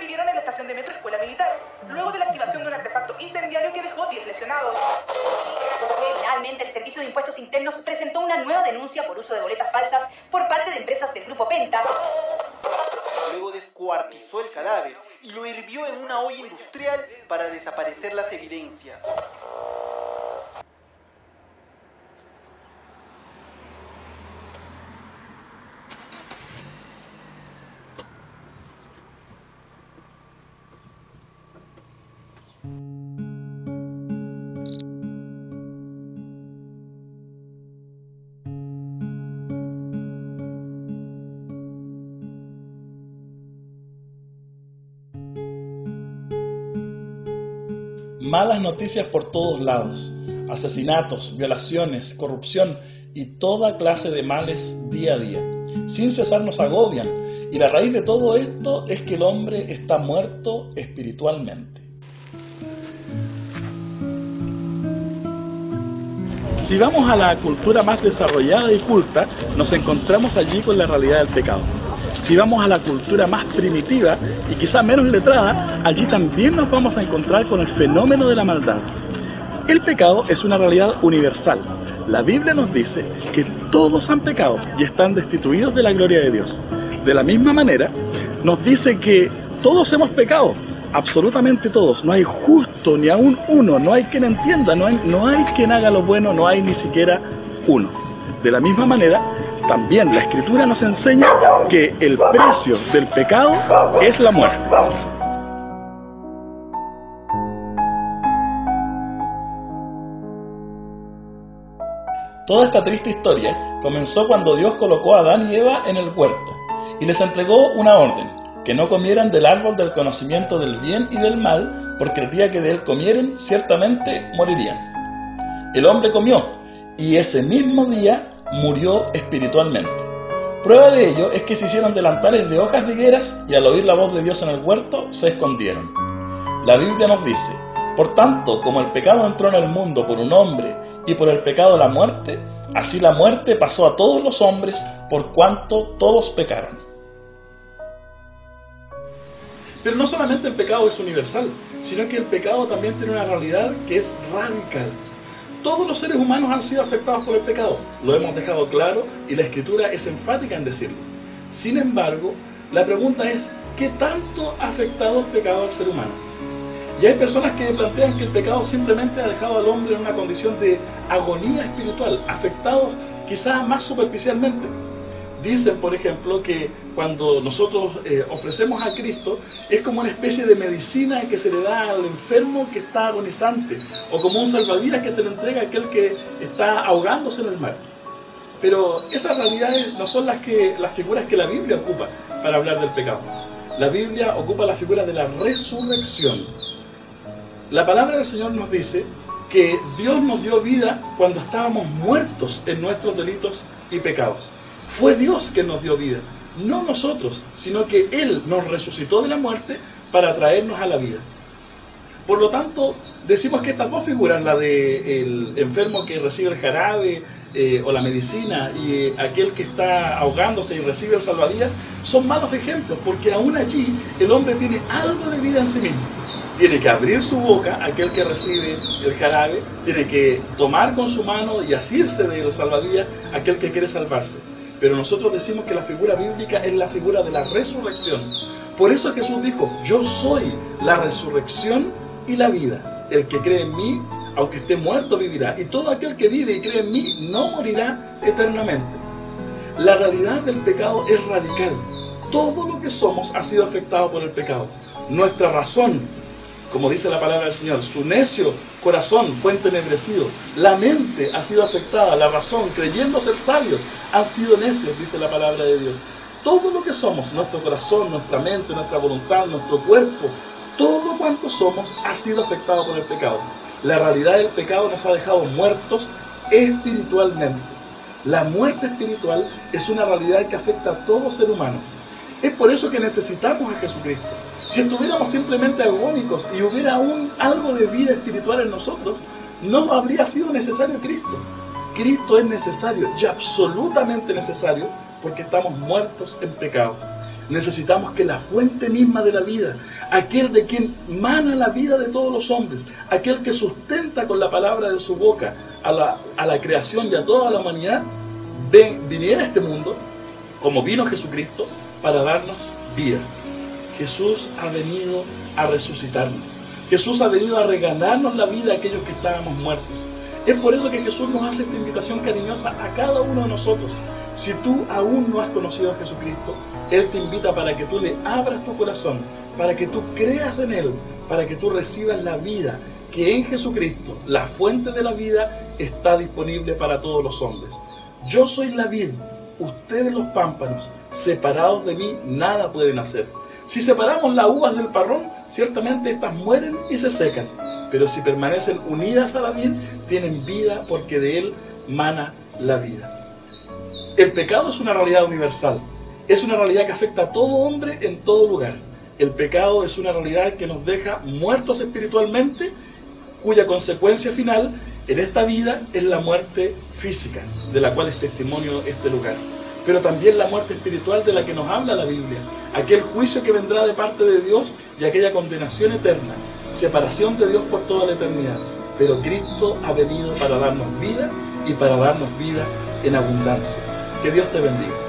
vivieron en la estación de metro Escuela Militar, luego de la activación de un artefacto incendiario que dejó 10 lesionados. Finalmente, el Servicio de Impuestos Internos presentó una nueva denuncia por uso de boletas falsas por parte de empresas del Grupo Penta. Luego descuartizó el cadáver y lo hirvió en una olla industrial para desaparecer las evidencias. Malas noticias por todos lados, asesinatos, violaciones, corrupción y toda clase de males día a día. Sin cesar nos agobian, y la raíz de todo esto es que el hombre está muerto espiritualmente. Si vamos a la cultura más desarrollada y culta, nos encontramos allí con la realidad del pecado. Si vamos a la cultura más primitiva y quizá menos letrada, allí también nos vamos a encontrar con el fenómeno de la maldad. El pecado es una realidad universal. La Biblia nos dice que todos han pecado y están destituidos de la gloria de Dios. De la misma manera, nos dice que todos hemos pecado, absolutamente todos. No hay justo ni aún uno, no hay quien entienda, no hay quien haga lo bueno, no hay ni siquiera uno. De la misma manera, también la Escritura nos enseña que el precio del pecado es la muerte. Toda esta triste historia comenzó cuando Dios colocó a Adán y Eva en el huerto y les entregó una orden, que no comieran del árbol del conocimiento del bien y del mal, porque el día que de él comieren, ciertamente morirían. El hombre comió, y ese mismo día murió espiritualmente. Prueba de ello es que se hicieron delantales de hojas de higueras y al oír la voz de Dios en el huerto se escondieron. La Biblia nos dice: por tanto, como el pecado entró en el mundo por un hombre y por el pecado la muerte, así la muerte pasó a todos los hombres por cuanto todos pecaron. Pero no solamente el pecado es universal, sino que el pecado también tiene una realidad que es radical. Todos los seres humanos han sido afectados por el pecado, lo hemos dejado claro y la Escritura es enfática en decirlo. Sin embargo, la pregunta es: ¿qué tanto ha afectado el pecado al ser humano? Y hay personas que plantean que el pecado simplemente ha dejado al hombre en una condición de agonía espiritual, afectado quizás más superficialmente. Dicen, por ejemplo, que cuando nosotros ofrecemos a Cristo es como una especie de medicina que se le da al enfermo que está agonizante, o como un salvavidas que se le entrega a aquel que está ahogándose en el mar. Pero esas realidades no son las figuras que la Biblia ocupa para hablar del pecado. La Biblia ocupa la figura de la resurrección. La palabra del Señor nos dice que Dios nos dio vida cuando estábamos muertos en nuestros delitos y pecados. Fue Dios quien nos dio vida, no nosotros, sino que Él nos resucitó de la muerte para traernos a la vida. Por lo tanto, decimos que estas dos figuras, la del enfermo que recibe el jarabe o la medicina y aquel que está ahogándose y recibe el salvavidas, son malos ejemplos, porque aún allí el hombre tiene algo de vida en sí mismo. Tiene que abrir su boca, aquel que recibe el jarabe, tiene que tomar con su mano y asirse del salvavidas, aquel que quiere salvarse. Pero nosotros decimos que la figura bíblica es la figura de la resurrección. Por eso Jesús dijo: yo soy la resurrección y la vida. El que cree en mí, aunque esté muerto, vivirá. Y todo aquel que vive y cree en mí no morirá eternamente. La realidad del pecado es radical. Todo lo que somos ha sido afectado por el pecado. Nuestra razón, como dice la palabra del Señor, su necio corazón fue entenebrecido. La mente ha sido afectada, la razón, creyendo ser sabios, han sido necios, dice la palabra de Dios. Todo lo que somos, nuestro corazón, nuestra mente, nuestra voluntad, nuestro cuerpo, todo cuanto somos ha sido afectado por el pecado. La realidad del pecado nos ha dejado muertos espiritualmente. La muerte espiritual es una realidad que afecta a todo ser humano. Es por eso que necesitamos a Jesucristo. Si estuviéramos simplemente agónicos y hubiera aún algo de vida espiritual en nosotros, no habría sido necesario Cristo. Cristo es necesario y absolutamente necesario porque estamos muertos en pecados. Necesitamos que la fuente misma de la vida, aquel de quien mana la vida de todos los hombres, aquel que sustenta con la palabra de su boca a la creación y a toda la humanidad, viniera a este mundo, como vino Jesucristo, para darnos vida. Jesús ha venido a resucitarnos. Jesús ha venido a regalarnos la vida a aquellos que estábamos muertos. Es por eso que Jesús nos hace esta invitación cariñosa a cada uno de nosotros. Si tú aún no has conocido a Jesucristo, Él te invita para que tú le abras tu corazón, para que tú creas en Él, para que tú recibas la vida que en Jesucristo, la fuente de la vida, está disponible para todos los hombres. Yo soy la vid, ustedes los pámpanos, separados de mí nada pueden hacer. Si separamos las uvas del parrón, ciertamente estas mueren y se secan, pero si permanecen unidas a la vid, tienen vida porque de Él mana la vida. El pecado es una realidad universal, es una realidad que afecta a todo hombre en todo lugar. El pecado es una realidad que nos deja muertos espiritualmente, cuya consecuencia final en esta vida es la muerte física, de la cual es testimonio este lugar, pero también la muerte espiritual de la que nos habla la Biblia, aquel juicio que vendrá de parte de Dios y aquella condenación eterna, separación de Dios por toda la eternidad. Pero Cristo ha venido para darnos vida y para darnos vida en abundancia. Que Dios te bendiga.